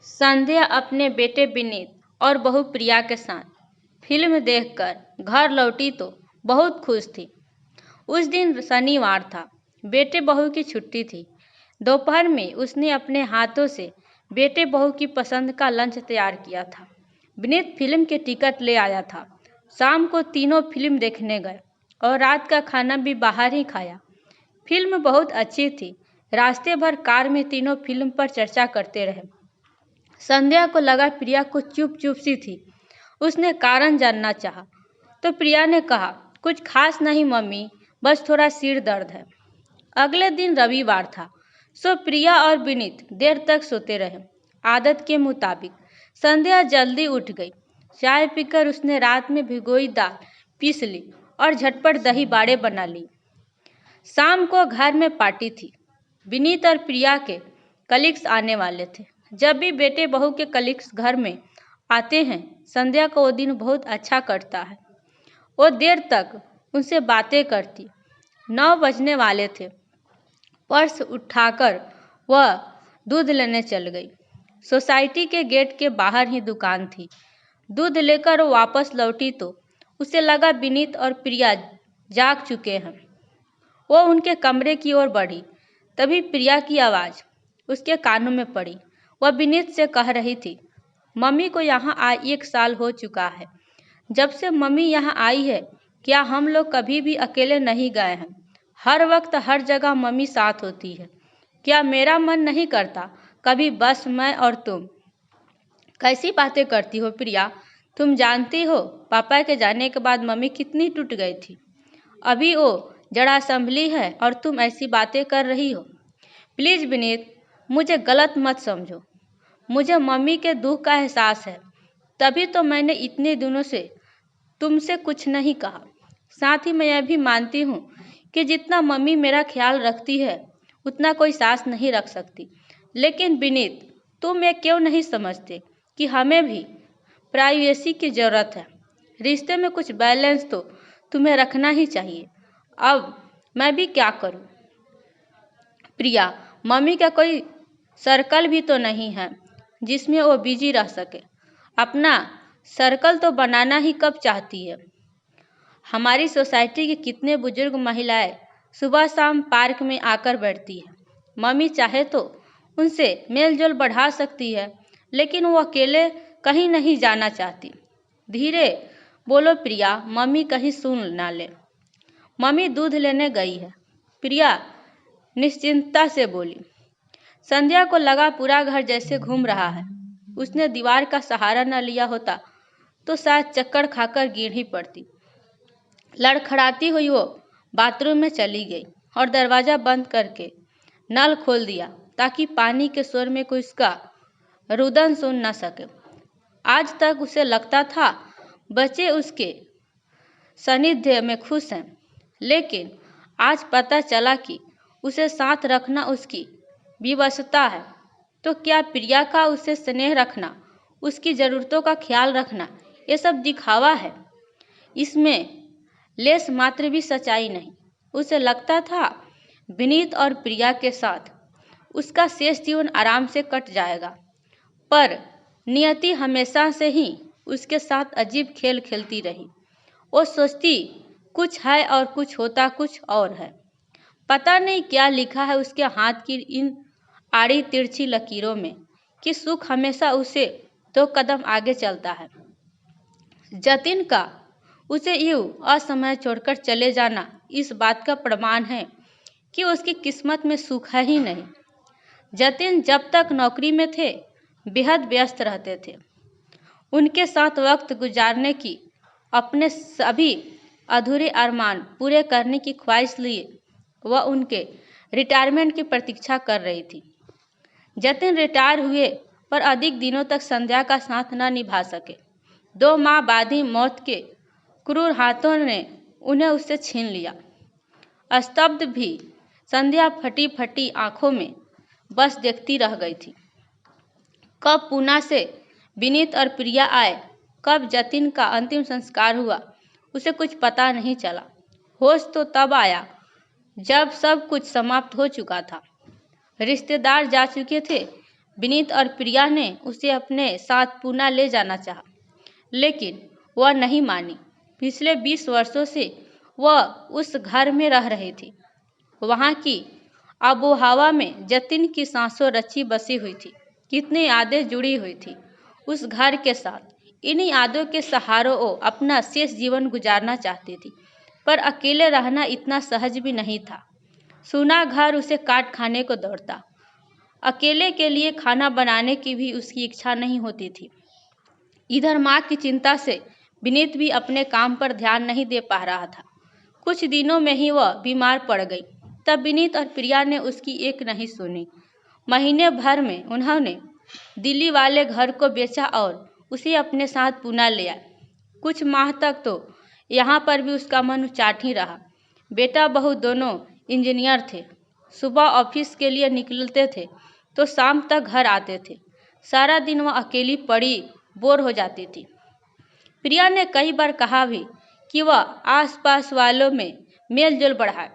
संध्या अपने बेटे विनीत और बहू प्रिया के साथ फिल्म देखकर घर लौटी तो बहुत खुश थी। उस दिन शनिवार था, बेटे बहू की छुट्टी थी। दोपहर में उसने अपने हाथों से बेटे बहू की पसंद का लंच तैयार किया था। विनीत फिल्म के टिकट ले आया था। शाम को तीनों फिल्म देखने गए और रात का खाना भी बाहर ही खाया। फिल्म बहुत अच्छी थी। रास्ते भर कार में तीनों फिल्म पर चर्चा करते रहे। संध्या को लगा प्रिया को चुप चुप सी थी। उसने कारण जानना चाहा तो प्रिया ने कहा, कुछ खास नहीं मम्मी, बस थोड़ा सिर दर्द है। अगले दिन रविवार था, सो प्रिया और विनीत देर तक सोते रहे। आदत के मुताबिक संध्या जल्दी उठ गई। चाय पीकर उसने रात में भिगोई दाल पीस ली और झटपट दही बाड़े बना ली। शाम को घर में पार्टी थी। विनीत और प्रिया के कलीग्स आने वाले थे। जब भी बेटे बहू के कलीग्स घर में आते हैं, संध्या को वो दिन बहुत अच्छा कटता है। वो देर तक उनसे बातें करती। 9 बजने वाले थे। पर्स उठाकर वह दूध लेने चल गई। सोसाइटी के गेट के बाहर ही दुकान थी। दूध लेकर वो वापस लौटी तो उसे लगा विनीत और प्रिया जाग चुके हैं। वो उनके कमरे की ओर बढ़ी। तभी प्रिया की आवाज़ उसके कानों में पड़ी। वह विनीत से कह रही थी, मम्मी को यहाँ आए 1 साल हो चुका है। जब से मम्मी यहाँ आई है, क्या हम लोग कभी भी अकेले नहीं गए हैं? हर वक्त हर जगह मम्मी साथ होती है। क्या मेरा मन नहीं करता कभी बस मैं और तुम? कैसी बातें करती हो प्रिया? तुम जानती हो पापा के जाने के बाद मम्मी कितनी टूट गई थी। अभी वो जरा संभली है और तुम ऐसी बातें कर रही हो। प्लीज़ विनीत, मुझे गलत मत समझो। मुझे मम्मी के दुख का एहसास है, तभी तो मैंने इतने दिनों से तुमसे कुछ नहीं कहा। साथ ही मैं यह भी मानती हूँ कि जितना मम्मी मेरा ख्याल रखती है उतना कोई सास नहीं रख सकती। लेकिन विनीत, तुम ये क्यों नहीं समझते कि हमें भी प्राइवेसी की ज़रूरत है। रिश्ते में कुछ बैलेंस तो तुम्हें रखना ही चाहिए। अब मैं भी क्या करूँ? प्रिया, मम्मी का कोई सर्कल भी तो नहीं है जिसमें वो बिजी रह सके। अपना सर्कल तो बनाना ही कब चाहती है। हमारी सोसाइटी की कितने बुजुर्ग महिलाएं सुबह शाम पार्क में आकर बैठती है। मम्मी चाहे तो उनसे मेल जोल बढ़ा सकती है, लेकिन वो अकेले कहीं नहीं जाना चाहती। धीरे बोलो प्रिया, मम्मी कहीं सुन ना ले। मम्मी दूध लेने गई है, प्रिया निश्चिंतता से बोली। संध्या को लगा पूरा घर जैसे घूम रहा है। उसने दीवार का सहारा न लिया होता तो शायद चक्कर खाकर गिर ही पड़ती। लड़खड़ाती हुई वो बाथरूम में चली गई और दरवाज़ा बंद करके नल खोल दिया ताकि पानी के शोर में कोई उसका रुदन सुन न सके। आज तक उसे लगता था बच्चे उसके सानिध्य में खुश हैं, लेकिन आज पता चला कि उसे साथ रखना उसकी विवशता है। तो क्या प्रिया का उसे स्नेह रखना, उसकी ज़रूरतों का ख्याल रखना, ये सब दिखावा है? इसमें लेस मात्र भी सच्चाई नहीं। उसे लगता था विनीत और प्रिया के साथ उसका शेष जीवन आराम से कट जाएगा, पर नियति हमेशा से ही उसके साथ अजीब खेल खेलती रही। वो सोचती कुछ है और कुछ होता कुछ और है। पता नहीं क्या लिखा है उसके हाथ की इन आड़ी तिरछी लकीरों में कि सुख हमेशा उसे 2 कदम आगे चलता है। जतिन का उसे यूं असमय छोड़कर चले जाना इस बात का प्रमाण है कि उसकी किस्मत में सुख है ही नहीं। जतिन जब तक नौकरी में थे बेहद व्यस्त रहते थे। उनके साथ वक्त गुजारने की, अपने सभी अधूरे अरमान पूरे करने की ख्वाहिश लिए वह उनके रिटायरमेंट की प्रतीक्षा कर रही थी। जतिन रिटायर हुए पर अधिक दिनों तक संध्या का साथ न निभा सके। 2 माह बाद ही मौत के क्रूर हाथों ने उन्हें उससे छीन लिया। स्तब्ध भी संध्या फटी फटी आंखों में बस देखती रह गई थी। कब पूना से विनीत और प्रिया आए, कब जतिन का अंतिम संस्कार हुआ, उसे कुछ पता नहीं चला। होश तो तब आया जब सब कुछ समाप्त हो चुका था। रिश्तेदार जा चुके थे, विनीत और प्रिया ने उसे अपने साथ पूना ले जाना चाहा, लेकिन वह नहीं मानी। पिछले 20 वर्षों से वह उस घर में रह रही थी। वहाँ की आबोहवा में जतिन की सांसों रची बसी हुई थी। कितनी यादें जुड़ी हुई थी उस घर के साथ। इन्हीं यादों के सहारों वो अपना शेष जीवन गुजारना चाहती थी, पर अकेले रहना इतना सहज भी नहीं था। सूना घर उसे काट खाने को दौड़ता। अकेले के लिए खाना बनाने की भी उसकी इच्छा नहीं होती थी। इधर माँ की चिंता से विनीत भी अपने काम पर ध्यान नहीं दे पा रहा था। कुछ दिनों में ही वह बीमार पड़ गई। तब विनीत और प्रिया ने उसकी एक नहीं सुनी। महीने भर में उन्होंने दिल्ली वाले घर को बेचा और उसे अपने साथ पुणे ले आए। कुछ माह तक तो यहाँ पर भी उसका मन उचाट ही रहा। बेटा बहू दोनों इंजीनियर थे। सुबह ऑफिस के लिए निकलते थे तो शाम तक घर आते थे। सारा दिन वह अकेली पड़ी बोर हो जाती थी। प्रिया ने कई बार कहा भी कि वह आसपास वालों में मेल जोल बढ़ाए,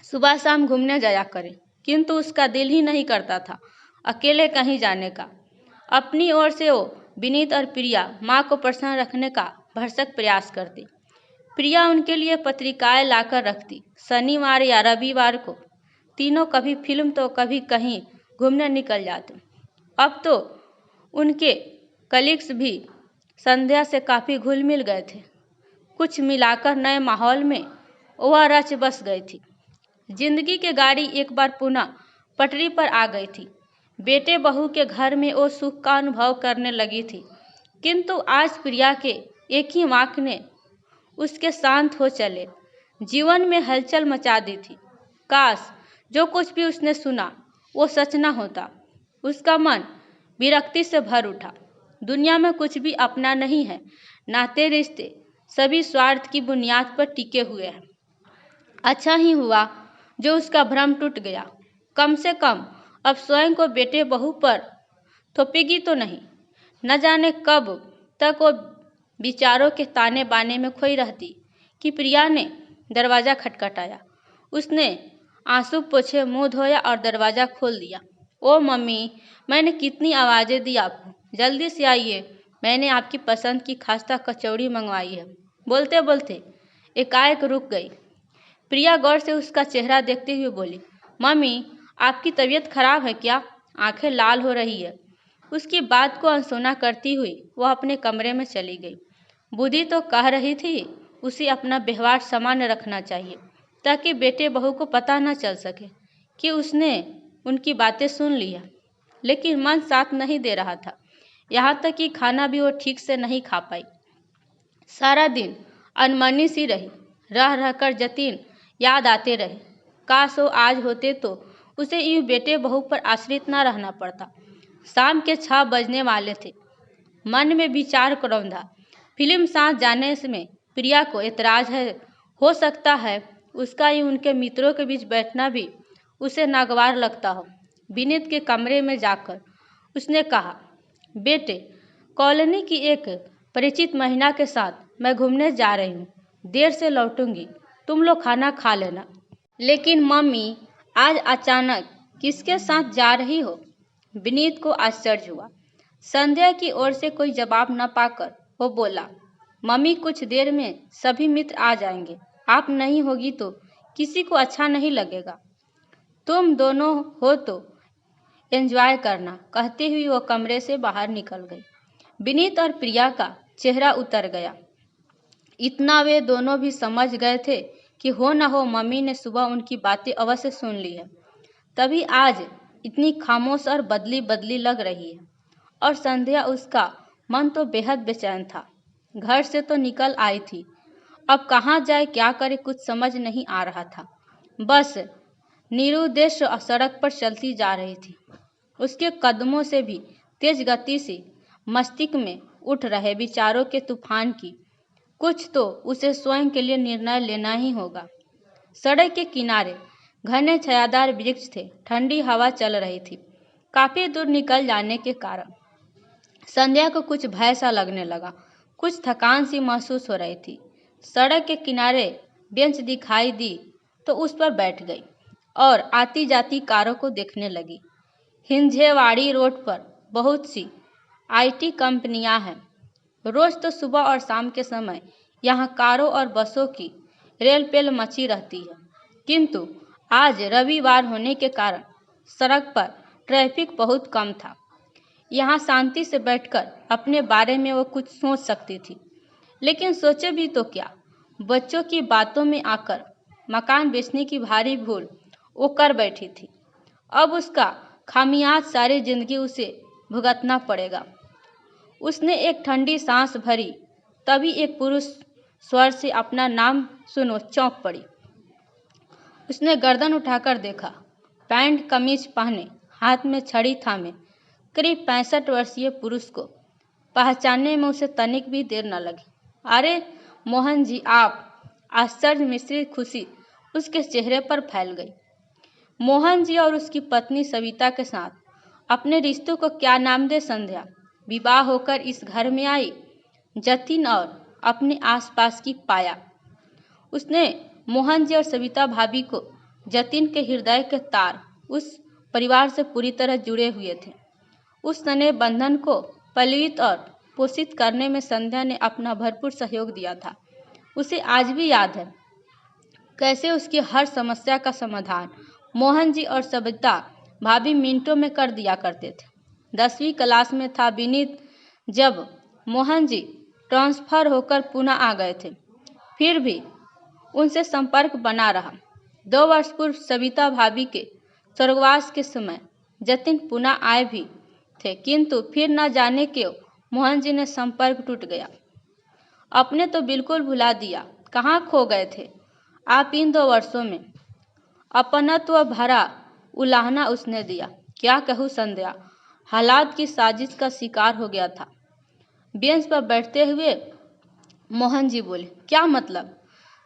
सुबह शाम घूमने जाया करे, किंतु उसका दिल ही नहीं करता था अकेले कहीं जाने का। अपनी ओर से वो विनीत और प्रिया माँ को प्रसन्न रखने का भरसक प्रयास करती। प्रिया उनके लिए पत्रिकाएं लाकर रखती। शनिवार या रविवार को तीनों कभी फिल्म तो कभी कहीं घूमने निकल जाते। अब तो उनके कलीग्स भी संध्या से काफ़ी घुल मिल गए थे। कुछ मिलाकर नए माहौल में वह रच बस गई थी। जिंदगी की गाड़ी एक बार पुनः पटरी पर आ गई थी। बेटे बहू के घर में वो सुख का अनुभव करने लगी थी, किंतु आज प्रिया के एक ही वाक ने उसके शांत हो चले जीवन में हलचल मचा दी थी। काश जो कुछ भी उसने सुना वो सच न होता। उसका मन विरक्ति से भर उठा। दुनिया में कुछ भी अपना नहीं है। नाते रिश्ते सभी स्वार्थ की बुनियाद पर टिके हुए हैं। अच्छा ही हुआ जो उसका भ्रम टूट गया। कम से कम अब स्वयं को बेटे बहू पर थोपेगी तो नहीं। न जाने कब तक वो विचारों के ताने बाने में खोई रहती कि प्रिया ने दरवाज़ा खटखटाया। उसने आंसू पोछे मुंह धोया और दरवाज़ा खोल दिया। ओ मम्मी, मैंने कितनी आवाज़ें दी आपको, जल्दी से आइए, मैंने आपकी पसंद की खास्ता कचौड़ी मंगवाई है। बोलते बोलते एकाएक रुक गई। प्रिया गौर से उसका चेहरा देखते हुए बोली, मम्मी आपकी तबीयत खराब है क्या? आंखें लाल हो रही है। उसकी बात को अनसुना करती हुई वह अपने कमरे में चली गई। बुद्धि तो कह रही थी उसे अपना व्यवहार सामान्य रखना चाहिए ताकि बेटे बहू को पता न चल सके कि उसने उनकी बातें सुन ली है, लेकिन मन साथ नहीं दे रहा था। यहाँ तक कि खाना भी वो ठीक से नहीं खा पाई। सारा दिन अनमनी सी रही। रह रहकर जतिन याद आते रहे। काश वो आज होते तो उसे यूं बेटे बहू पर आश्रित न रहना पड़ता। शाम के 6 बजने वाले थे। मन में विचार करौंधा। फिल्म साथ जाने में प्रिया को एतराज है। हो सकता है उसका यूं उनके मित्रों के बीच बैठना भी उसे नागवार लगता हो। विनीत के कमरे में जाकर उसने कहा, बेटे, कॉलोनी की एक परिचित महिला के साथ मैं घूमने जा रही हूँ, देर से लौटूंगी, तुम लोग खाना खा लेना। लेकिन मम्मी, आज अचानक किसके साथ जा रही हो? विनीत को आश्चर्य हुआ। संध्या की ओर से कोई जवाब न पाकर वो बोला, मम्मी, कुछ देर में सभी मित्र आ जाएंगे, आप नहीं होगी तो किसी को अच्छा नहीं लगेगा, तुम दोनों हो तो एंजॉय करना। कहते हुए वो कमरे से बाहर निकल गई। विनीत और प्रिया का चेहरा उतर गया। इतना वे दोनों भी समझ गए थे कि हो न हो मम्मी ने सुबह उनकी बातें अवश्य सुन ली है, तभी आज इतनी खामोश और बदली बदली लग रही है। और संध्या, उसका मन तो बेहद बेचैन था। घर से तो निकल आई थी, अब कहाँ जाए क्या करे कुछ समझ नहीं आ रहा था। बस निरुद्देश्य सड़क पर चलती जा रही थी। उसके कदमों से भी तेज गति से मस्तिष्क में उठ रहे विचारों के तूफान की कुछ तो उसे स्वयं के लिए निर्णय लेना ही होगा। सड़क के किनारे घने छायादार वृक्ष थे। ठंडी हवा चल रही थी। काफी दूर निकल जाने के कारण संध्या को कुछ भय सा लगने लगा। कुछ थकान सी महसूस हो रही थी। सड़क के किनारे बेंच दिखाई दी तो उस पर बैठ गई और आती जाती कारों को देखने लगी। हिंजेवाड़ी रोड पर बहुत सी आईटी कंपनियां हैं। रोज तो सुबह और शाम के समय यहाँ कारों और बसों की रेल पेल मची रहती है, किंतु आज रविवार होने के कारण सड़क पर ट्रैफिक बहुत कम था। यहाँ शांति से बैठकर अपने बारे में वो कुछ सोच सकती थी, लेकिन सोचे भी तो क्या, बच्चों की बातों में आकर मकान बेचने की भारी भूल वो कर बैठी थी। अब उसका खामियाज सारी जिंदगी उसे भुगतना पड़ेगा। उसने एक ठंडी सांस भरी, तभी एक पुरुष स्वर से अपना नाम सुनो चौंक पड़ी। उसने गर्दन उठाकर देखा। पैंट कमीज पहने, हाथ में छड़ी थामे करीब 65 वर्षीय पुरुष को पहचानने में उसे तनिक भी देर न लगी। अरे मोहन जी, आप! आश्चर्य मिश्रित खुशी उसके चेहरे पर फैल गई। मोहन जी और उसकी पत्नी सविता के साथ अपने रिश्तों को क्या नाम दे संध्या विवाह होकर इस घर में आई। जतिन और अपने आसपास की पाया। उसने मोहन जी और सविता भाभी को जतिन के हृदय के तार उस परिवार से पूरी तरह जुड़े हुए थे। उस स्नेह बंधन को पलित और पोषित करने में संध्या ने अपना भरपूर सहयोग दिया था। उसे आज भी याद है कैसे उसकी हर समस्या का समाधान मोहन जी और सविता भाभी मिनटों में कर दिया करते थे। 10वीं क्लास में था विनीत जब मोहन जी ट्रांसफर होकर पुणे आ गए थे, फिर भी उनसे संपर्क बना रहा। 2 वर्ष पूर्व सविता भाभी के स्वर्गवास के समय जतिन पुणे आए भी थे, किंतु फिर न जाने क्यों मोहन जी ने संपर्क टूट गया। अपने तो बिल्कुल भुला दिया। कहाँ खो गए थे आप इन 2 वर्षों में? अपनत्व भरा उलाहना उसने दिया। क्या कहूँ संध्या, हालात की साजिश का शिकार हो गया था। बेंच पर बैठते हुए मोहन जी बोले। क्या मतलब?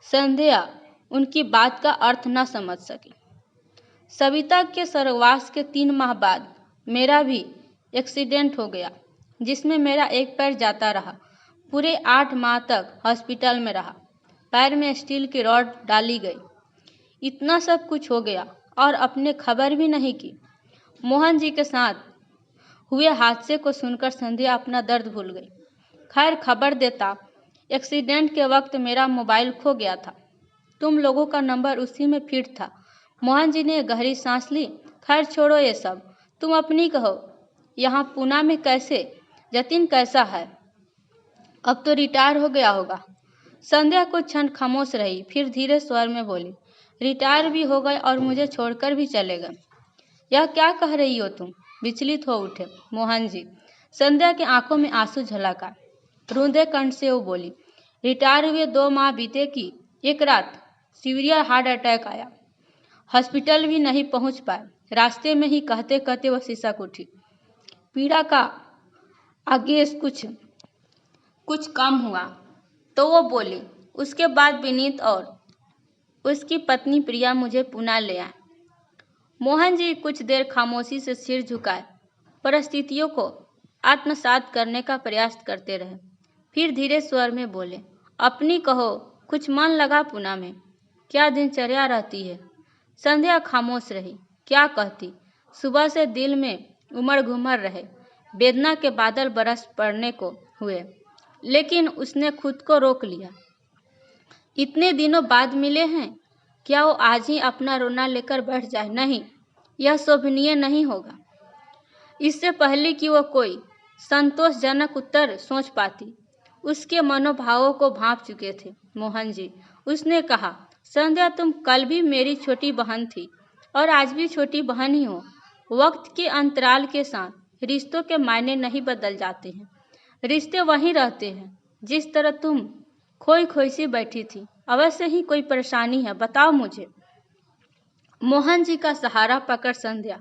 संध्या उनकी बात का अर्थ न समझ सकी। सविता के स्वर्गवास के 3 माह बाद मेरा भी एक्सीडेंट हो गया, जिसमें मेरा एक पैर जाता रहा। पूरे 8 माह तक हॉस्पिटल में रहा। पैर में स्टील की रॉड डाली गई। इतना सब कुछ हो गया और अपने खबर भी नहीं की। मोहन जी के साथ हुए हादसे को सुनकर संध्या अपना दर्द भूल गई। खैर, खबर देता, एक्सीडेंट के वक्त मेरा मोबाइल खो गया था। तुम लोगों का नंबर उसी में फीड था। मोहन जी ने गहरी सांस ली। खैर छोड़ो ये सब, तुम अपनी कहो। यहाँ पुणे में कैसे? जतिन कैसा है? अब तो रिटायर हो गया होगा। संध्या कुछ क्षण खामोश रही, फिर धीरे स्वर में बोली। रिटायर भी हो गए और मुझे छोड़कर भी चले गए। यह क्या कह रही हो तुम? विचलित हो उठे मोहन जी। संध्या के आंखों में आंसू झलका। रूंधे कंठ से वो बोली, रिटायर हुए 2 माह बीते कि एक रात सीवियर हार्ट अटैक आया। हॉस्पिटल भी नहीं पहुंच पाए। रास्ते में ही कहते कहते वह सिसक उठी। पीड़ा का आगेश कुछ कम हुआ तो वो बोली। उसके बाद विनीत और उसकी पत्नी प्रिया मुझे पुणे ले आए। मोहन जी कुछ देर खामोशी से सिर झुकाए, परिस्थितियों को आत्मसात करने का प्रयास करते रहे। फिर धीरे स्वर में बोले, अपनी कहो, कुछ मन लगा पुणे में? क्या दिनचर्या रहती है? संध्या खामोश रही। क्या कहती? सुबह से दिल में उमड़ घुमड़ रहे। वेदना के बादल बरस पड़ने को हुए, लेकिन उसने खुद को रोक लिया। इतने दिनों बाद मिले हैं, क्या वो आज ही अपना रोना लेकर बैठ जाए? नहीं, यह शोभनीय नहीं होगा। इससे पहले कि वो कोई संतोषजनक उत्तर सोच पाती, उसके मनोभावों को भांप चुके थे मोहन जी। उसने कहा, संध्या, तुम कल भी मेरी छोटी बहन थी और आज भी छोटी बहन ही हो। वक्त के अंतराल के साथ रिश्तों के मायने नहीं बदल जाते हैं। रिश्ते वहीं रहते हैं। जिस तरह तुम खोई खोई सी बैठी थी, अवश्य ही कोई परेशानी है, बताओ मुझे। मोहन जी का सहारा पकड़ संध्या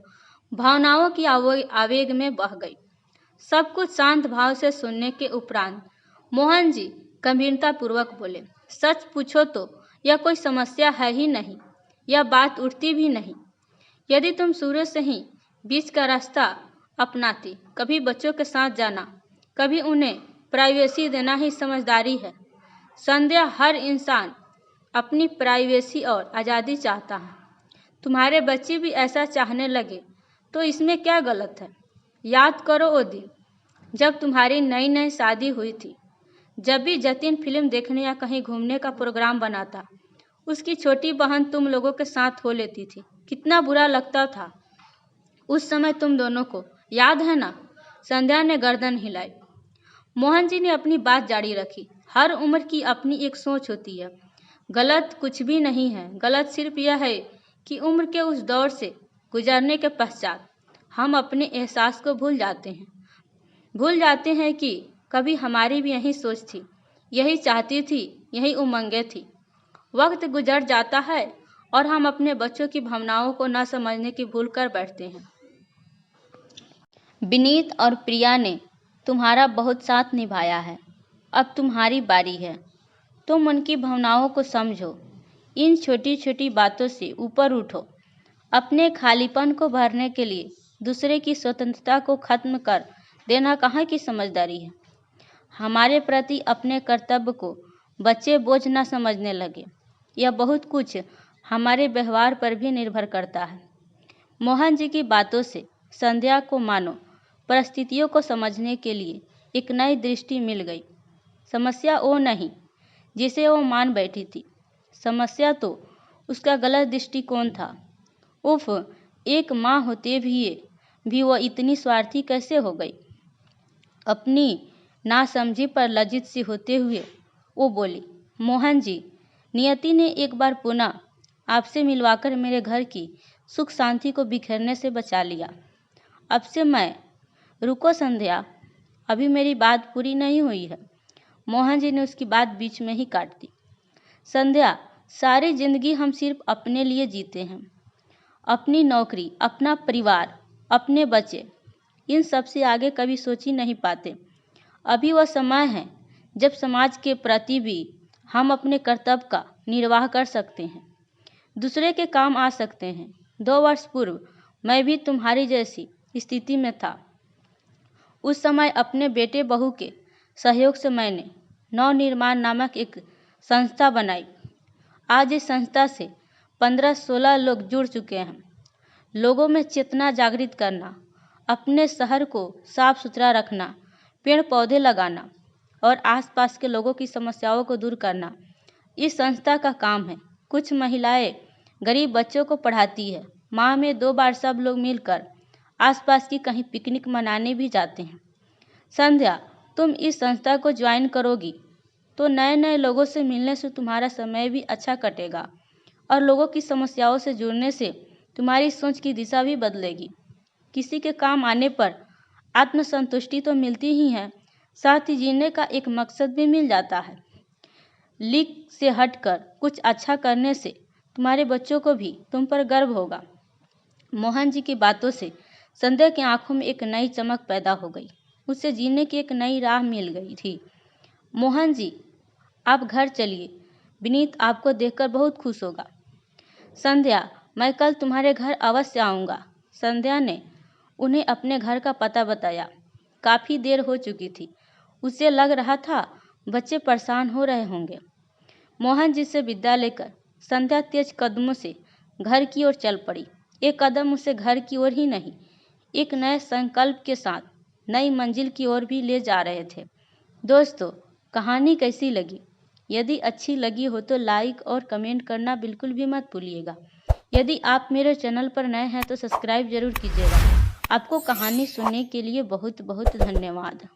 भावनाओं की आवेग में बह गई। सब कुछ शांत भाव से सुनने के उपरांत मोहन जी गंभीरता पूर्वक बोले, सच पूछो तो यह कोई समस्या है ही नहीं, यह बात उठती भी नहीं। यदि तुम शुरू से ही बीच का रास्ता अपनाती, कभी बच्चों के साथ जाना, कभी उन्हें प्राइवेसी देना ही समझदारी है। संध्या, हर इंसान अपनी प्राइवेसी और आज़ादी चाहता है। तुम्हारे बच्चे भी ऐसा चाहने लगे तो इसमें क्या गलत है? याद करो वो दिन जब तुम्हारी नई नई शादी हुई थी। जब भी जतिन फिल्म देखने या कहीं घूमने का प्रोग्राम बनाता, उसकी छोटी बहन तुम लोगों के साथ हो लेती थी। कितना बुरा लगता था उस समय तुम दोनों को, याद है ना? संध्या ने गर्दन हिलाई। मोहन जी ने अपनी बात जारी रखी। हर उम्र की अपनी एक सोच होती है। गलत कुछ भी नहीं है। गलत सिर्फ यह है कि उम्र के उस दौर से गुजरने के पश्चात हम अपने एहसास को भूल जाते हैं कि कभी हमारी भी यही सोच थी, यही चाहती थी, यही उमंगें थी। वक्त गुजर जाता है और हम अपने बच्चों की भावनाओं को न समझने की भूल कर बैठते हैं। विनीत और प्रिया ने तुम्हारा बहुत साथ निभाया है। अब तुम्हारी बारी है। तुम उनकी भावनाओं को समझो। इन छोटी छोटी बातों से ऊपर उठो। अपने खालीपन को भरने के लिए दूसरे की स्वतंत्रता को खत्म कर देना कहाँ की समझदारी है? हमारे प्रति अपने कर्तव्य को बच्चे बोझ न समझने लगे। यह बहुत कुछ हमारे व्यवहार पर भी निर्भर करता है। मोहन जी की बातों से संध्या को मानो परिस्थितियों को समझने के लिए एक नई दृष्टि मिल गई। समस्या वो नहीं जिसे वो मान बैठी थी, समस्या तो उसका गलत दृष्टिकोण था। उफ, एक माँ होते भी वो इतनी स्वार्थी कैसे हो गई? अपनी नासमझी पर लज्जित सी होते हुए वो बोली, मोहन जी, नियति ने एक बार पुनः आपसे मिलवाकर मेरे घर की सुख शांति को बिखरने से बचा लिया। अब से मैं... रुको संध्या, अभी मेरी बात पूरी नहीं हुई है। मोहन जी ने उसकी बात बीच में ही काट दी। संध्या, सारी जिंदगी हम सिर्फ अपने लिए जीते हैं। अपनी नौकरी, अपना परिवार, अपने बच्चे, इन सब से आगे कभी सोच ही नहीं पाते। अभी वह समय है जब समाज के प्रति भी हम अपने कर्तव्य का निर्वाह कर सकते हैं, दूसरे के काम आ सकते हैं। 2 वर्ष पूर्व मैं भी तुम्हारी जैसी स्थिति में था। उस समय अपने बेटे बहू के सहयोग से मैंने नवनिर्माण नामक एक संस्था बनाई। आज इस संस्था से 15-16 लोग जुड़ चुके हैं। लोगों में चेतना जागृत करना, अपने शहर को साफ सुथरा रखना, पेड़ पौधे लगाना और आसपास के लोगों की समस्याओं को दूर करना इस संस्था का काम है। कुछ महिलाएं गरीब बच्चों को पढ़ाती है। माह में 2 बार सब लोग मिलकर आसपास की कहीं पिकनिक मनाने भी जाते हैं। संध्या, तुम इस संस्था को ज्वाइन करोगी तो नए नए लोगों से मिलने से तुम्हारा समय भी अच्छा कटेगा और लोगों की समस्याओं से जुड़ने से तुम्हारी सोच की दिशा भी बदलेगी। किसी के काम आने पर आत्मसंतुष्टि तो मिलती ही है, साथ ही जीने का एक मकसद भी मिल जाता है। लीक से हटकर कुछ अच्छा करने से तुम्हारे बच्चों को भी तुम पर गर्व होगा। मोहन जी की बातों से संध्या की आंखों में एक नई चमक पैदा हो गई। उसे जीने की एक नई राह मिल गई थी। मोहन जी, आप घर चलिए। विनीत आपको देखकर बहुत खुश होगा। संध्या, मैं कल तुम्हारे घर अवश्य आऊँगा। संध्या ने उन्हें अपने घर का पता बताया। काफ़ी देर हो चुकी थी। उसे लग रहा था बच्चे परेशान हो रहे होंगे। मोहन जी से विदा लेकर संध्या तेज कदमों से घर की ओर चल पड़ी। एक कदम उसे घर की ओर ही नहीं, एक नए संकल्प के साथ नई मंजिल की ओर भी ले जा रहे थे। दोस्तों, कहानी कैसी लगी? यदि अच्छी लगी हो तो लाइक और कमेंट करना बिल्कुल भी मत भूलिएगा। यदि आप मेरे चैनल पर नए हैं तो सब्सक्राइब जरूर कीजिएगा। आपको कहानी सुनने के लिए बहुत बहुत धन्यवाद।